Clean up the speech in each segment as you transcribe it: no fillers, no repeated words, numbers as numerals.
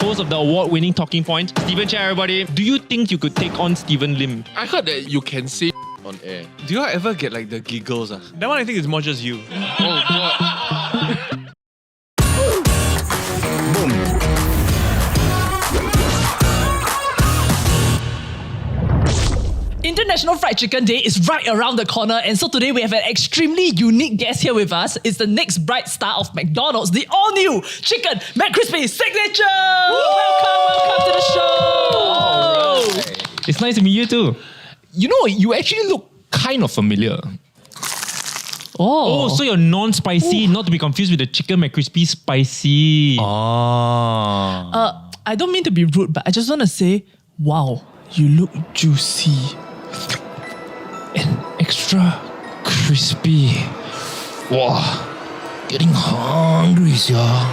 Host of the award-winning Talking Point, Stephen Chia, everybody. Do you think you could take on Stephen Lim? I heard that you can say on air. Do you ever get like the giggles? That one I think is more just you. Oh God. International Fried Chicken Day is right around the corner, and so today we have an extremely unique guest here with us. It's the next bright star of McDonald's, the all-new Chicken McCrispy Signature! Welcome to the show! Right. It's nice to meet you too. You know, you actually look kind of familiar. Oh, so you're non-spicy, not to be confused with the Chicken McCrispy spicy. I don't mean to be rude, but I just want to say, wow, you look juicy. And extra crispy. Wow, getting hungry, y'all.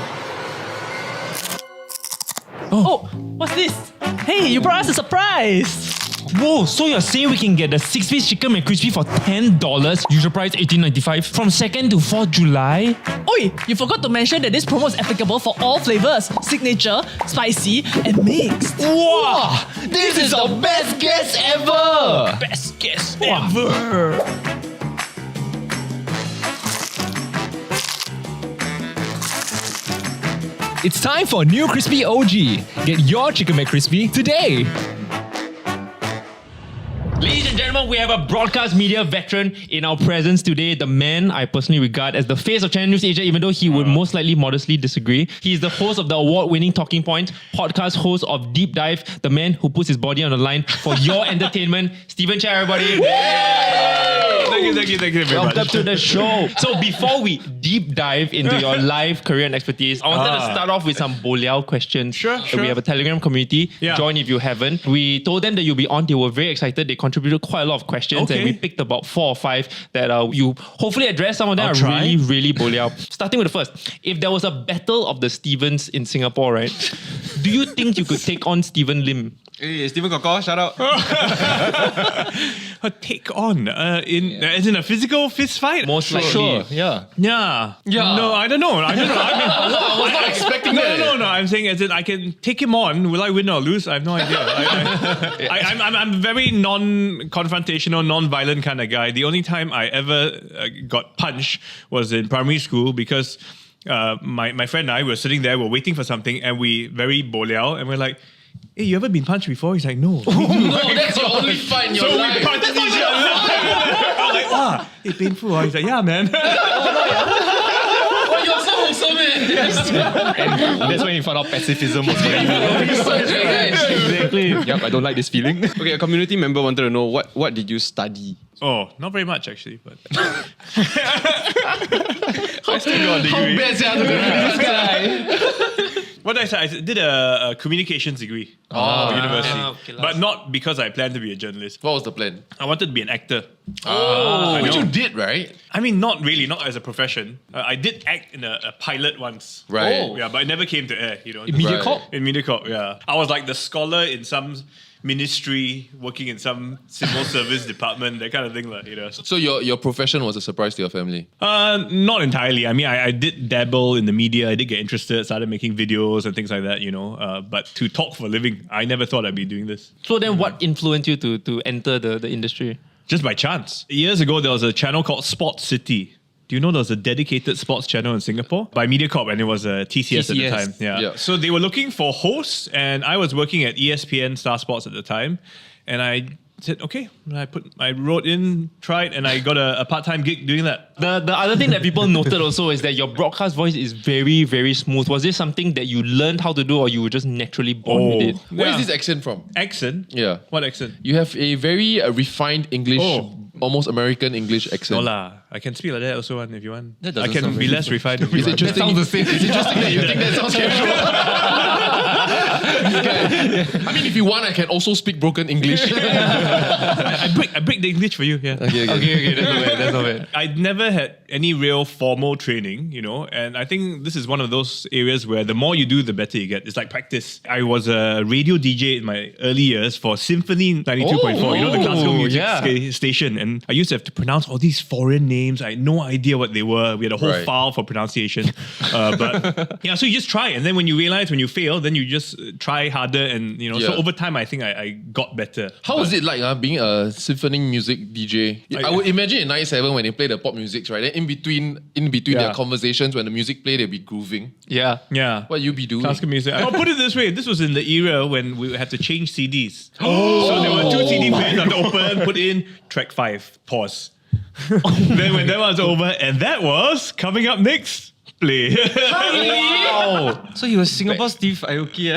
Oh, what's this? Hey, you brought us a surprise! Whoa, so you're saying we can get the 6-piece Chicken McCrispy for $10, usual price $18.95, from 2nd to 4th July? Oi, you forgot to mention that this promo is applicable for all flavors, signature, spicy, and mixed. Wow, this is the best guess ever! Best guess ever! It's time for new Crispy OG. Get your Chicken McCrispy today. Ladies and gentlemen, we have a broadcast media veteran in our presence today. The man I personally regard as the face of Channel News Asia, even though he would most likely modestly disagree. He is the host of the award-winning Talking Point, podcast host of Deep Dive, the man who puts his body on the line for your entertainment. Stephen Chia, everybody. Thank you very much. Welcome to the show. So before we deep dive into your life, career and expertise, I wanted to start off with some boliao questions. Sure. We have a Telegram community. Yeah. Join if you haven't. We told them that you'll be on. They were very excited. They contributed quite a lot of questions and we picked about 4 or 5 that you hopefully address. Some of them are really boliao. Starting with the first. If there was a battle of the Stevens in Singapore, right? Do you think you could take on Stephen Lim? Hey, Stephen Koko, shout out. Take on as in a physical fist fight? Most likely. Sure, yeah. Yeah. No, I don't know. I was not expecting that. No. I'm saying as in I can take him on. Will I win or lose? I have no idea. I'm a very non-confrontational, non-violent kind of guy. The only time I ever got punched was in primary school because my friend and I were sitting there, we're waiting for something, and we very boliao, and we're like, hey, you ever been punched before? He's like, no. No, that's your only fight in your life. So we punched each other. I'm like, hey, painful. He's like, yeah, man. Oh, you're so wholesome, man. And that's when you found out pacifism was going on. Exactly. Yep, I don't like this feeling. Okay, a community member wanted to know what did you study? Oh, not very much actually, but I still got a degree. How bad this guy? what did I say? I did a communications degree at university, okay, but not because I planned to be a journalist. What was the plan? I wanted to be an actor. Which you did, right? I mean, not really, not as a profession. I did act in a pilot once. Right. Yeah, but it never came to air. In MediaCorp? In MediaCorp, yeah. I was like the scholar in some ministry, working in some civil service department, that kind of thing, So your profession was a surprise to your family? Not entirely. I mean, I did dabble in the media. I did get interested, started making videos and things like that, But to talk for a living, I never thought I'd be doing this. So then what influenced you to enter the industry? Just by chance. Years ago, there was a channel called Sports City. Do you know there was a dedicated sports channel in Singapore? By MediaCorp, and it was TCS at the time. Yeah. So they were looking for hosts, and I was working at ESPN Star Sports at the time. And I said, okay. I wrote in, tried, and I got a part-time gig doing that. The other thing that people noted also is that your broadcast voice is very, very smooth. Was this something that you learned how to do or you were just naturally born with it? Where is this accent from? Accent? Yeah. What accent? You have a very refined English, almost American English accent. No lah. I can speak like that also if you want. That I doesn't can sound be very less refined if you It's want. interesting. Sounds the same. It's interesting that you think that sounds casual. I mean, if you want, I can also speak broken English. I break the English for you. Yeah. Okay, that's not bad. I never had any real formal training, and I think this is one of those areas where the more you do, the better you get. It's like practice. I was a radio DJ in my early years for Symphony 92.4, the classical music station. And I used to have to pronounce all these foreign names. I had no idea what they were. We had a whole file for pronunciation. But so you just try. And then when you realize when you fail, then you just try harder. And, so over time, I think I got better. How was it like being a symphony music DJ? I would imagine in 97 when they play the pop music, right? Then in between their conversations, when the music played, they'd be grooving. Yeah. What you be doing? Classical music. I'll put it this way. This was in the era when we had to change CDs. So there were 2 CD players on the open, put in track 5, pause. Then when that was over, and that was coming up next, play. Wow. So he was Singapore Steve Aoki.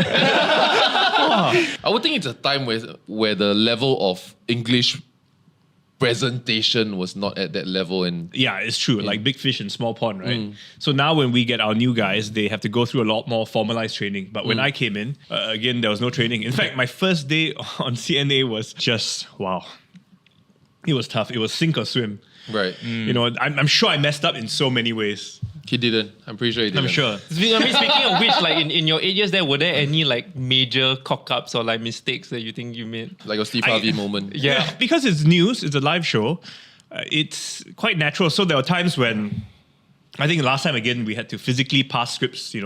I would think it's a time where the level of English presentation was not at that level. And yeah, it's true. Like big fish in small pond, right? So now when we get our new guys, they have to go through a lot more formalized training. But when I came in, again, there was no training. In fact, my first day on CNA was just, wow. It was tough. It was sink or swim. Right. I'm sure I messed up in so many ways. He didn't. I'm pretty sure he didn't. I'm sure. I mean, speaking of which, like in your 8 years there, were there any like major cock-ups or like mistakes that you think you made? Like a Steve Harvey moment. Yeah. Because it's news, it's a live show, it's quite natural. So there were times when, I think last time again, we had to physically pass scripts. The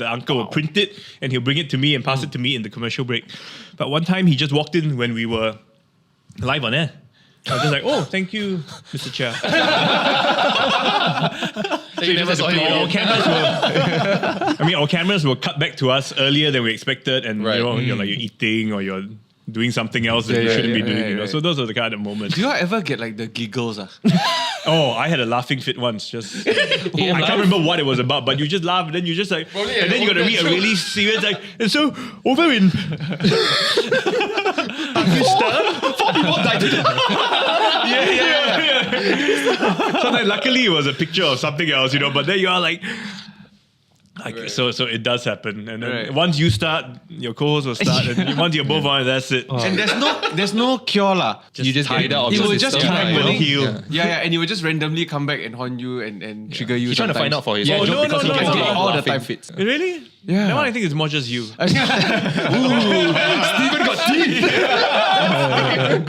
uncle will print it and he'll bring it to me and pass it to me in the commercial break. But one time he just walked in when we were live on air. I was just like, oh, thank you, Mr. Chia. Our cameras were cut back to us earlier than we expected, and you're eating or you're doing something else that you shouldn't be doing. So those are the kind of moments. Do you ever get like the giggles? Oh, I had a laughing fit once. I can't remember what it was about, but you just laugh and then you just like, and then you got to read a really serious like. And so over in Augusta, 4 people died today. So then, luckily, it was a picture of something else, But then you are like. So it does happen, and then once you start, your co-host will start, and once you're both on, that's it. And there's no cure lah. You just get it out of He the will just system. randomly heal. and he will just randomly come back and haunt you and trigger you. He's trying to find out for his Yeah, own joke no, because no, he no, gets no. it All the laughing time. fits. Really? Yeah. That one I think it's more just you. Steven got teeth.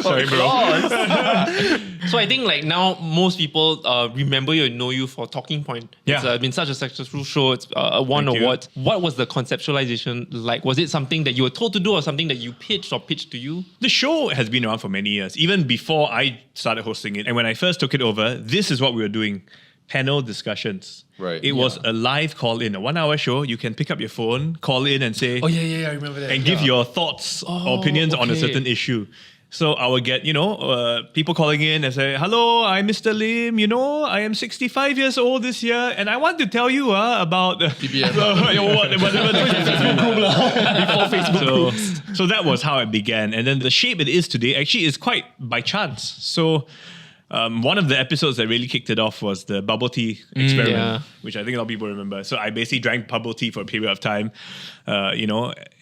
Sorry, bro. So I think like now most people remember you and know you for Talking Point. Yeah. It's been such a successful show. It's won Thank you. awards. What was the conceptualization like? Was it something that you were told to do or something that you pitched or pitched to you? The show has been around for many years, even before I started hosting it. And when I first took it over, this is what we were doing. Panel discussions. Right. It was a live call-in, a 1-hour show. You can pick up your phone, call in and say, I remember that. and give your thoughts or opinions on a certain issue. So I would get, people calling in and say, hello, I'm Mr. Lim, I am 65 years old this year and I want to tell you about TBF. Before Facebook. So that was how it began. And then the shape it is today actually is quite by chance. So one of the episodes that really kicked it off was the bubble tea experiment, which I think a lot of people remember. So I basically drank bubble tea for a period of time,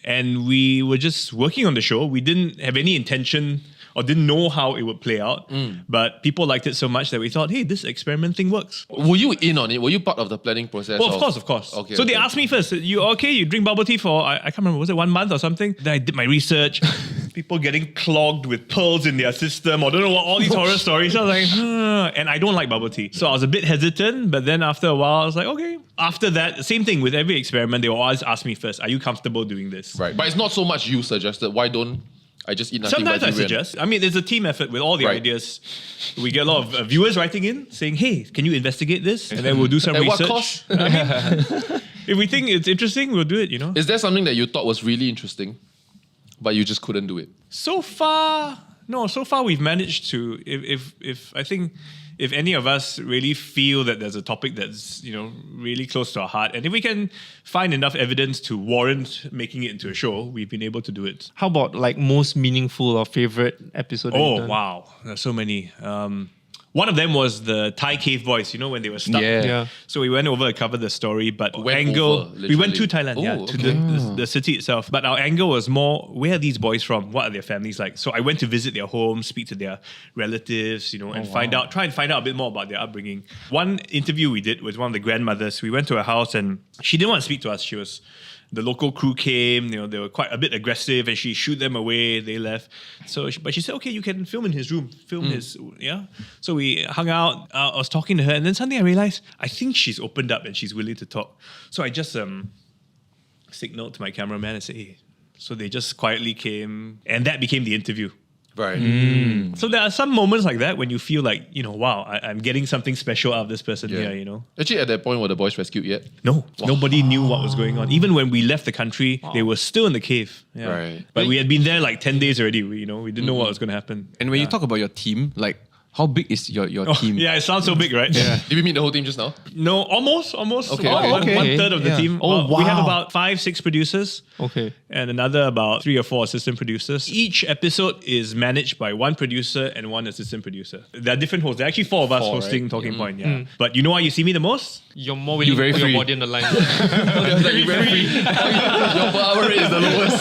and we were just working on the show. We didn't have any intention or didn't know how it would play out, but people liked it so much that we thought, hey, this experiment thing works. Were you in on it? Were you part of the planning process? Well, of course. Okay. So they asked me first, you drink bubble tea for, I can't remember, was it 1 month or something? Then I did my research. People getting clogged with pearls in their system, or don't know what, all these horror stories. So I was like, and I don't like bubble tea. So I was a bit hesitant, but then after a while, I was like, okay. After that, same thing with every experiment, they will always ask me first, are you comfortable doing this? Right. But it's not so much you suggested. Why don't I just eat nothing Sometimes but I durian? suggest. I mean, it's a team effort with all the ideas. We get a lot of viewers writing in saying, hey, can you investigate this? And then we'll do some At research. what cost? If we think it's interesting, we'll do it, Is there something that you thought was really interesting, but you just couldn't do it? So far we've managed to, if any of us really feel that there's a topic that's, really close to our heart, and if we can find enough evidence to warrant making it into a show, we've been able to do it. How about like most meaningful or favorite episode? that you've Oh, done? wow. There's so many. One of them was the Thai cave boys, you know, when they were stuck. Yeah. So we went over to cover the story, but Went angle, over, we went to literally. Thailand, Oh, to okay. the city itself. But our angle was more, where are these boys from? What are their families like? So I went to visit their homes, speak to their relatives, you know, and try and find out a bit more about their upbringing. One interview we did with one of the grandmothers. We went to her house and she didn't want to speak to us. The local crew came, you know, they were quite a bit aggressive and she shooed them away, they left. But she said, okay, you can film in his room, So we hung out, I was talking to her and then suddenly I realized, I think she's opened up and she's willing to talk. So I just signaled to my cameraman and said, hey, so they just quietly came and that became the interview. Right. So there are some moments like that when you feel like, you know, wow, I'm getting something special out of this person here, you know. Actually, at that point, were the boys rescued yet? No, nobody knew what was going on. Even when we left the country, they were still in the cave. Yeah. Right. But we had been there like 10 days already. We didn't know what was going to happen. And when you talk about your team, like how big is your team? Yeah, it sounds so big, right? Yeah. Did we meet the whole team just now? No, almost. Okay, One okay. third of the team. Oh, We have wow. about 5-6 producers. Okay. And another about 3 or 4 assistant producers. Each episode is managed by one producer and one assistant producer. There are different hosts. There are actually 4 of us hosting Talking Point. Yeah. But you know why you see me the most? You're more willing very to put your free. body on the line. You're very free. Your per hour rate is the lowest.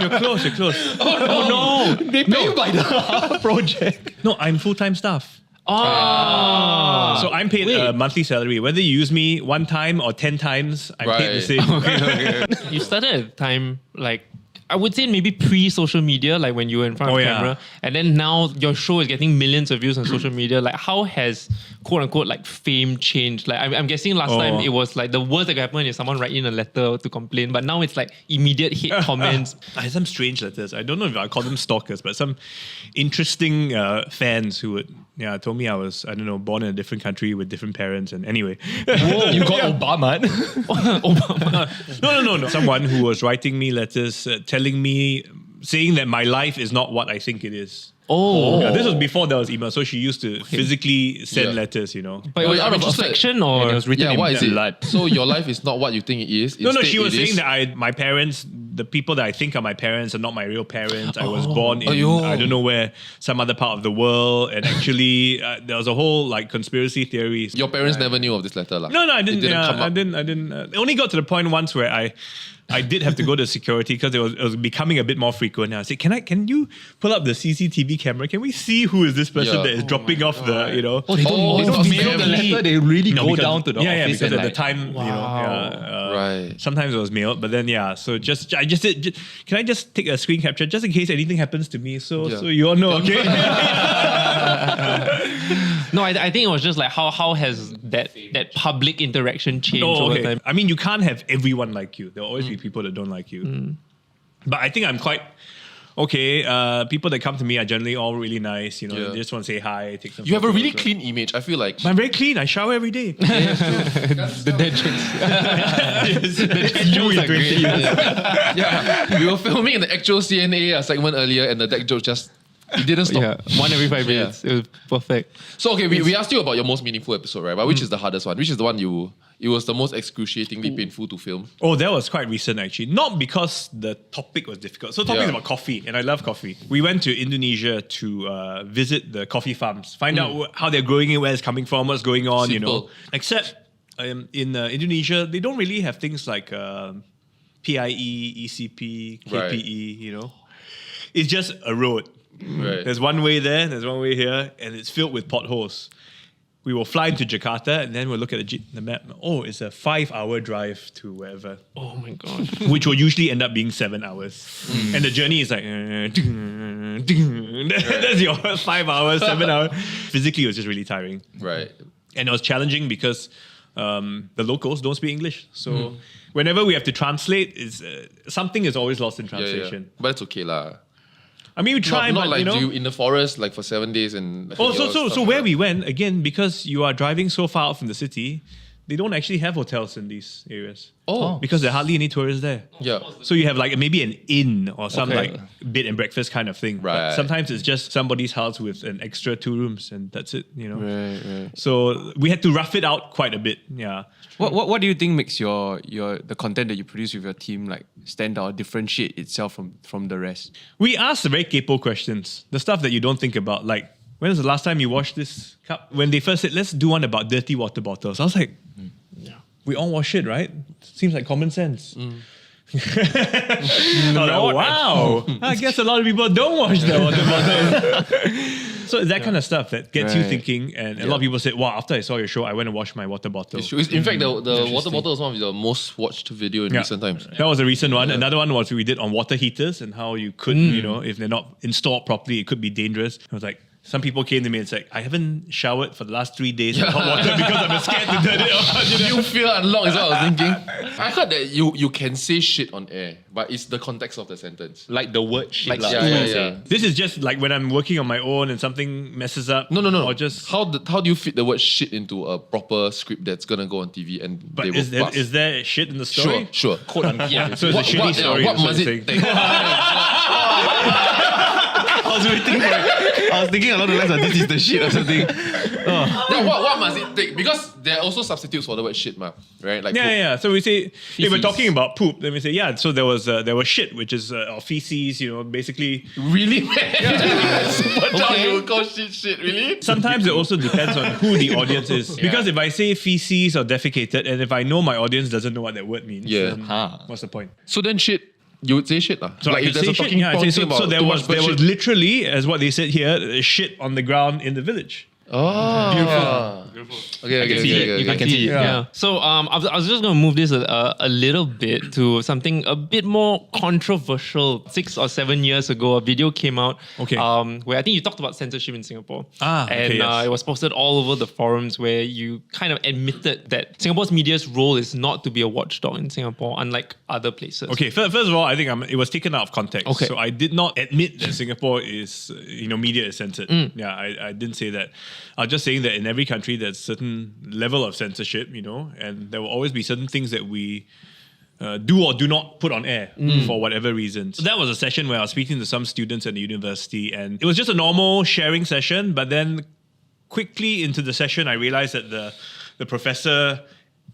You're close. You're close. Oh no! They pay you by the project. No, I'm full-time staff. Ah. So I'm paid a monthly salary. Whether you use me 1 time or 10 times, I'm paid the Right. same. You started at a time like I would say maybe pre-social media, like when you were in front of the camera, and then now your show is getting millions of views on social media. Like, how has quote unquote like fame changed? Like, I'm guessing last time it was like the worst that could happen is someone write in a letter to complain, but now it's like immediate hate comments. I had some strange letters. I don't know if I call them stalkers, but some interesting fans who would told me I was, I don't know, born in a different country with different parents. And anyway, You got Obama. no. Someone who was writing me letters, telling me, saying that my life is not what I think it is. Oh, Yeah, this was before there was email, so she used to physically send Yeah. letters, you know. but it was Wait, out I'm of interested. affection or it was written in Why is it? blood. So your life is not what you think it is. No, Instead she was it saying is- that my parents, the people that I think are my parents, are not my real parents. I was born in Aiyo. I don't know where, some other part of the world, and actually there was a whole like conspiracy theories. Your parents never knew of this letter, lah. No, I didn't. It didn't come I up. didn't. It only got to the point once where I did have to go to security because it was becoming a bit more frequent. I said, "Can you pull up the CCTV camera? Can we see who is this person Yeah. that is dropping off the, you know?" Oh, they don't, it's not mail the family. letter. They really No, go because- down to the office. because and at the like, time, you know, Right. sometimes it was mailed, but then so I just did. Can I just take a screen capture just in case anything happens to me? So you all know, okay? no? I think it was just like how has that public interaction changed Oh, over okay. time? I mean, you can't have everyone like you. There will always be people that don't like you. But I think I'm quite okay. People that come to me are generally all really nice. You know, Yeah. they just want to say hi, take some. You have a photos, really so- clean image. I feel like I'm very clean. I shower every day. the dead jokes. You in 20 years. yeah, we were filming in the actual CNA segment earlier, and the deck joke just it didn't stop. Yeah, 1 every 5 minutes. It was perfect. So okay, we asked you about your most meaningful episode, right? But which is the hardest one? Which is the one it was the most excruciatingly painful to film? Oh, that was quite recent actually. Not because the topic was difficult. So topic is about coffee, and I love coffee. We went to Indonesia to visit the coffee farms, find out how they're growing it, where it's coming from, what's going on. You know, Simple. except in Indonesia, they don't really have things like PIE, ECP, KPE. Right. You know, it's just a road. Right. There's one way there, there's one way here, and it's filled with potholes. We will fly into Jakarta, and then we'll look at the map. Oh, it's a 5-hour drive to wherever, Oh my god. which will usually end up being 7 hours. And the journey is like, that's your 5 hours, 7 hours. Physically, it was just really tiring. Right. And it was challenging because the locals don't speak English. So whenever we have to translate, something is always lost in Yeah, translation. But it's okay, lah. I mean, we try, Not but like you know. you in the forest like for 7 days and. Oh, so where we went, again, because you are driving so far out from the city, they don't actually have hotels in these areas. Oh. Because there are hardly any tourists there. Yeah. So you have like maybe an inn or some Okay. like bed and breakfast kind of thing. Right. But sometimes it's just somebody's house with an extra 2 rooms and that's it, you know. Right. So we had to rough it out quite a bit. Yeah. What do you think makes your the content that you produce with your team like stand out, differentiate itself from the rest? We ask the very capo questions, the stuff that you don't think about, like when was the last time you washed this cup? When they first said, let's do one about dirty water bottles, I was like, we all wash it, right? Seems like common sense. Wow. I guess a lot of people don't wash their water bottles. So it's that kind of stuff that gets you thinking. And a lot of people said, wow, after I saw your show, I went and washed my water bottle. It's true. In fact, the water bottle is one of the most watched video in recent times. That was a recent one. Another one was we did on water heaters and how you could, if they're not installed properly, it could be dangerous. I was like, some people came to me and said, I haven't showered for the last 3 days with hot water because I'm scared to turn it on. You feel unlocked is what I was thinking. I heard that you can say shit on air, but it's the context of the sentence. Like the word shit. Yeah. This is just like when I'm working on my own and something messes up. No. Or just how do you fit the word shit into a proper script that's gonna go on TV and But they will pass? is there shit in the story? Sure. Quote unquote. Yeah. So it's a shitty story. What that's must you're it saying. take? I was waiting for it. I was thinking along the lines of this is the shit or something. Yeah, what must it take? Because there are also substitutes for the word shit, right? Like poop. Yeah. So we say if we're Feces. talking about poop, then we say so there was shit, which is or feces. Basically. Really, man? Super job you would call shit, really? Sometimes it also depends on who the audience is. Because if I say feces or defecated, and if I know my audience doesn't know what that word means, Yeah. then what's the point? So then shit, you would say shit lah. So like I if could there's say a shit. talking Yeah, point so about there too was much there was shit. literally, as what they said here, shit on the ground in the village. Oh, beautiful. Okay. I can see it. Yeah. So I was just going to move this a little bit to something a bit more controversial. 6 or 7 years ago, a video came out. Okay. Where I think you talked about censorship in Singapore. Okay, yes. It was posted all over the forums where you kind of admitted that Singapore's media's role is not to be a watchdog in Singapore, unlike other places. Okay, first of all, I think it was taken out of context. Okay. So I did not admit that Singapore is, media is censored. Yeah, I didn't say that. I was just saying that in every country there's certain level of censorship, and there will always be certain things that we do or do not put on air for whatever reasons. So that was a session where I was speaking to some students at the university, and it was just a normal sharing session, but then quickly into the session, I realized that the professor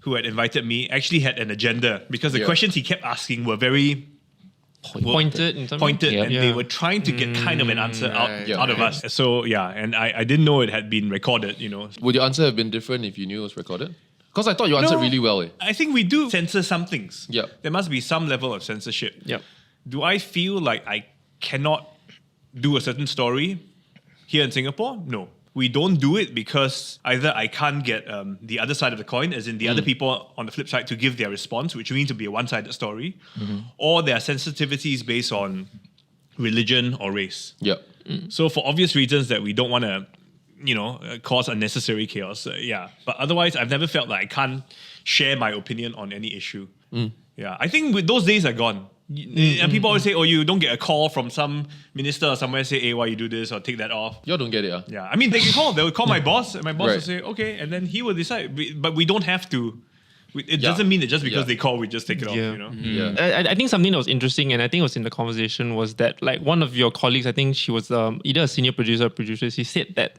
who had invited me actually had an agenda, because the questions he kept asking were very Pointed in some pointed, way. and they were trying to get kind of an answer out of us. Yeah. So and I didn't know it had been recorded. Would your answer have been different if you knew it was recorded? Because I thought you answered really well. I think we do censor some things. Yep. There must be some level of censorship. Yep. Do I feel like I cannot do a certain story here in Singapore? No. We don't do it because either I can't get the other side of the coin, as in the other people on the flip side, to give their response, which means to be a one-sided story, or there are sensitivities based on religion or race. Yep. So for obvious reasons that we don't want to, cause unnecessary chaos. But otherwise, I've never felt like I can't share my opinion on any issue. Yeah, I think those days are gone. And people always say, you don't get a call from some minister or somewhere say, hey, why you do this or take that off. Y'all don't get it, Yeah, I mean, they can call. They will call my boss, and my boss will Right. say, okay, and then he will decide. But we don't have to. It Yeah. doesn't mean that just because Yeah. they call, we just take it off. Yeah. Yeah. I think something that was interesting, and I think it was in the conversation, was that like one of your colleagues, I think she was either a senior producer or producer, she said that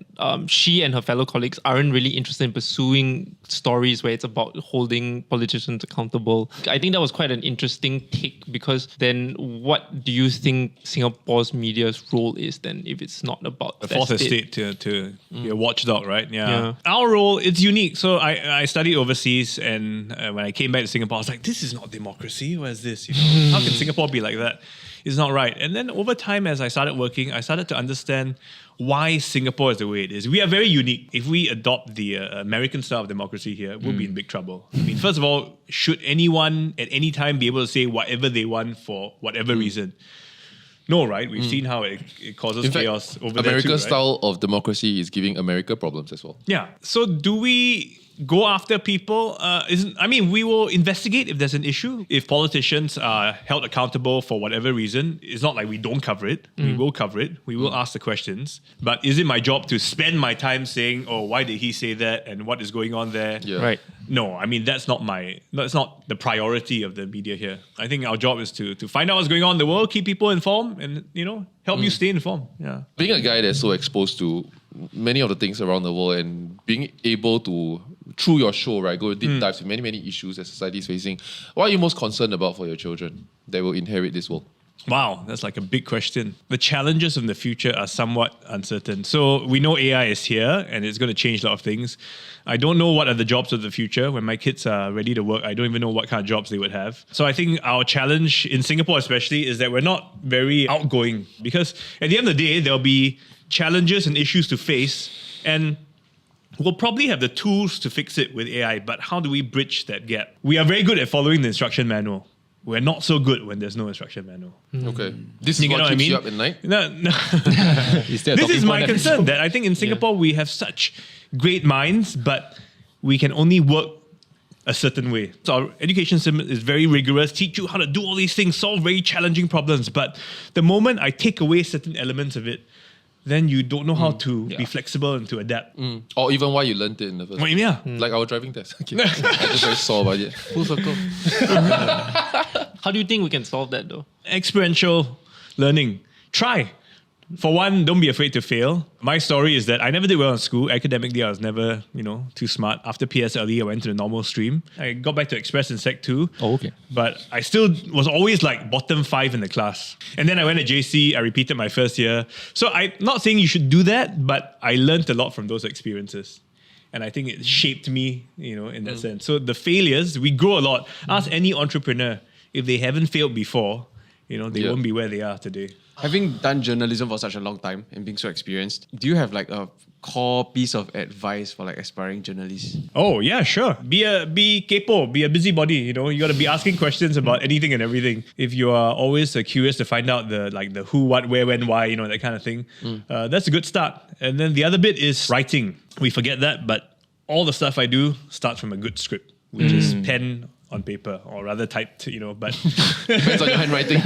she and her fellow colleagues aren't really interested in pursuing stories where it's about holding politicians accountable. I think that was quite an interesting take, because then what do you think Singapore's media's role is then if it's not about The that fourth state? estate to be a watchdog, right? Yeah. Our role, it's unique. So I studied overseas, and when I came back to Singapore, I was like, this is not democracy. What is this? How can Singapore be like that? It's not right. And then over time, as I started working, I started to understand why Singapore is the way it is. We are very unique. If we adopt the American style of democracy here, we'll be in big trouble. I mean, first of all, should anyone at any time be able to say whatever they want for whatever reason? No, right? We've seen how it causes In fact, chaos over there America's too, right? style of democracy is giving America problems as well. Yeah. So do we go after people? We will investigate if there's an issue. If politicians are held accountable for whatever reason, it's not like we don't cover it. We will cover it. We will ask the questions. But is it my job to spend my time saying, why did he say that and what is going on there? Yeah. Right. No, I mean, that's not the priority of the media here. I think our job is to find out what's going on in the world, keep people informed, and, help you stay informed. Yeah. Being a guy that's so exposed to many of the things around the world and being able to, through your show, right, go deep dives with many, many issues that society is facing, what are you most concerned about for your children that will inherit this world? Wow, that's like a big question. The challenges of the future are somewhat uncertain. So we know AI is here and it's going to change a lot of things. I don't know what are the jobs of the future. When my kids are ready to work, I don't even know what kind of jobs they would have. So I think our challenge in Singapore especially is that we're not very outgoing, because at the end of the day, there'll be challenges and issues to face, and we'll probably have the tools to fix it with AI, but how do we bridge that gap? We are very good at following the instruction manual. We're not so good when there's no instruction manual. Okay. This is what keeps you up at night? No. Is there a This talking is my point concern, that I think in Singapore we have such great minds, but we can only work a certain way. So our education system is very rigorous, teach you how to do all these things, solve very challenging problems. But the moment I take away certain elements of it, then you don't know how to be flexible and to adapt. Or even why you learned it in the first place. Yeah. Like our driving test. Okay. I just very sore about it. Full circle. How do you think we can solve that though? Experiential learning. Try. For one, don't be afraid to fail. My story is that I never did well in school. Academically, I was never, too smart. After PSLE, I went to the normal stream. I got back to Express in Sec 2. Oh, okay. But I still was always like bottom 5 in the class. And then I went to JC, I repeated my first year. So I'm not saying you should do that, but I learned a lot from those experiences. And I think it shaped me, in that sense. So the failures, we grow a lot. Ask any entrepreneur, if they haven't failed before, they won't be where they are today. Having done journalism for such a long time and being so experienced, do you have like a core piece of advice for like aspiring journalists? Oh yeah, sure. Be capo, be a busybody. You got to be asking questions about anything and everything. If you are always curious to find out the who, what, where, when, why, that kind of thing, that's a good start. And then the other bit is writing. We forget that, but all the stuff I do starts from a good script, which is pen on paper, or rather typed, but Depends on your handwriting.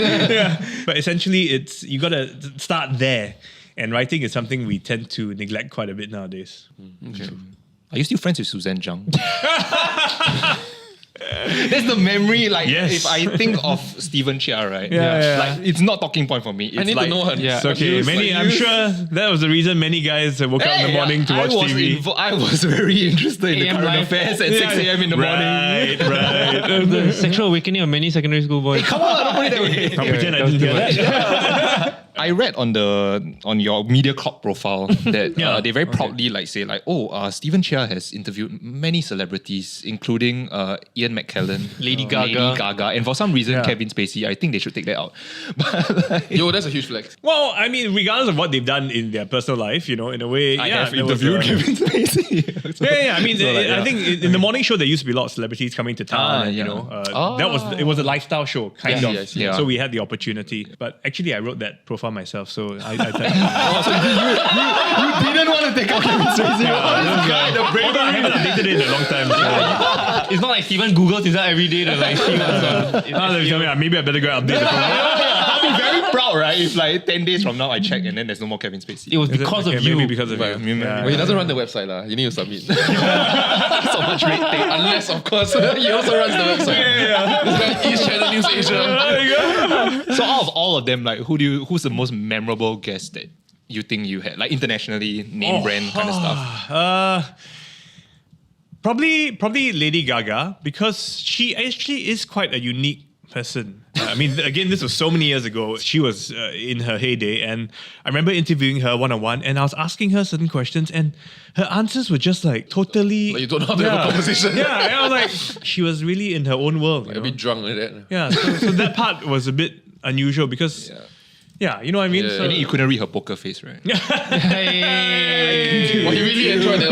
But essentially, you got to start there. And writing is something we tend to neglect quite a bit nowadays. Okay. Are you still friends with Suzanne Zhang? That's the memory, like, Yes. if I think of Stephen Chia, right? Yeah. Like, it's not talking point for me. It's I need like, to know her. Yeah. It's okay. I'm sure that was the reason many guys woke up in the morning to watch TV. I was very interested in the AM current live. affairs at 6 a.m. in the morning. Right. The sexual awakening of many secondary school boys. Come on, don't put it that way. I'll pretend I didn't hear that. I read on your Media Clock profile that they very proudly say Stephen Chia has interviewed many celebrities, including Ian McKellen, Lady Gaga. and for some reason Kevin Spacey. I think they should take that out. Yo, that's a huge flex. Well, I mean, regardless of what they've done in their personal life, in a way, I have there was interviewed a- Kevin Spacey. Yeah. I mean, I think in the morning show there used to be a lot of celebrities coming to town. And, it was a lifestyle show, kind of. I see. Yeah. So we had the opportunity. But actually, I wrote that profile myself. So I You didn't want to take out Kevin Spacey. Although I haven't updated it in a long time. So. It's not like Steven Googles himself every day to see what's on. Maybe I better go update the profile. I'll be very proud, right? If 10 days from now I check and then there's no more Kevin Spacey. It was because of you. Maybe because of you. Well, he doesn't run the website, lah. You need to submit. So much red tape. Unless, of course, he also runs the website. This guy is Channel News Asia. So out of all of them, who's the most memorable guest that you think you had? Like internationally, name brand kind of stuff. Probably Lady Gaga, because she actually is quite a unique person. I mean, again, this was so many years ago. She was in her heyday, and I remember interviewing her one-on-one, and I was asking her certain questions, and her answers were just totally... Like you don't know how to have a conversation. Yeah, and I was like, she was really in her own world. A bit drunk like that. Yeah, so that part was a bit unusual because... Yeah, you know what I mean? Yeah. So, And then you couldn't read her poker face, right? Well, he really enjoyed that.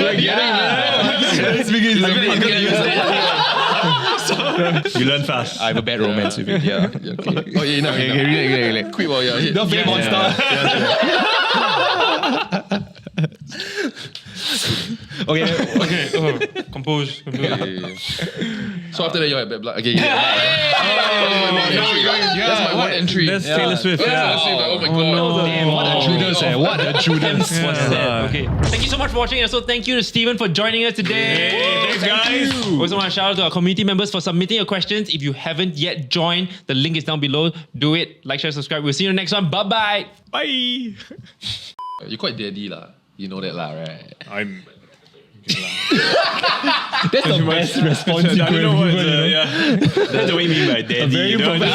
you learn fast. I have a bad romance with it, yeah. Okay. Oh, yeah, enough. Quit while you're ahead. The fake monster. Okay. Compose. So after that, you're at Bad Blood. Okay, that's my one entry. That's Taylor Swift. Oh my god. Damn, what a Judas, what a Judas. What's that? Okay. Thank you so much for watching. Also, thank you to Steven for joining us today. Thanks, guys. Also, want to shout out to our community members for submitting your questions. If you haven't yet joined, the link is down below. Do it. Like, share, subscribe. We'll see you in the next one. Bye-bye. Bye. You're quite daddy, lah. You know that, lah, right? I'm... That's the best response you I don't know could what have given. that's the way you mean by daddy. Very you know? profound.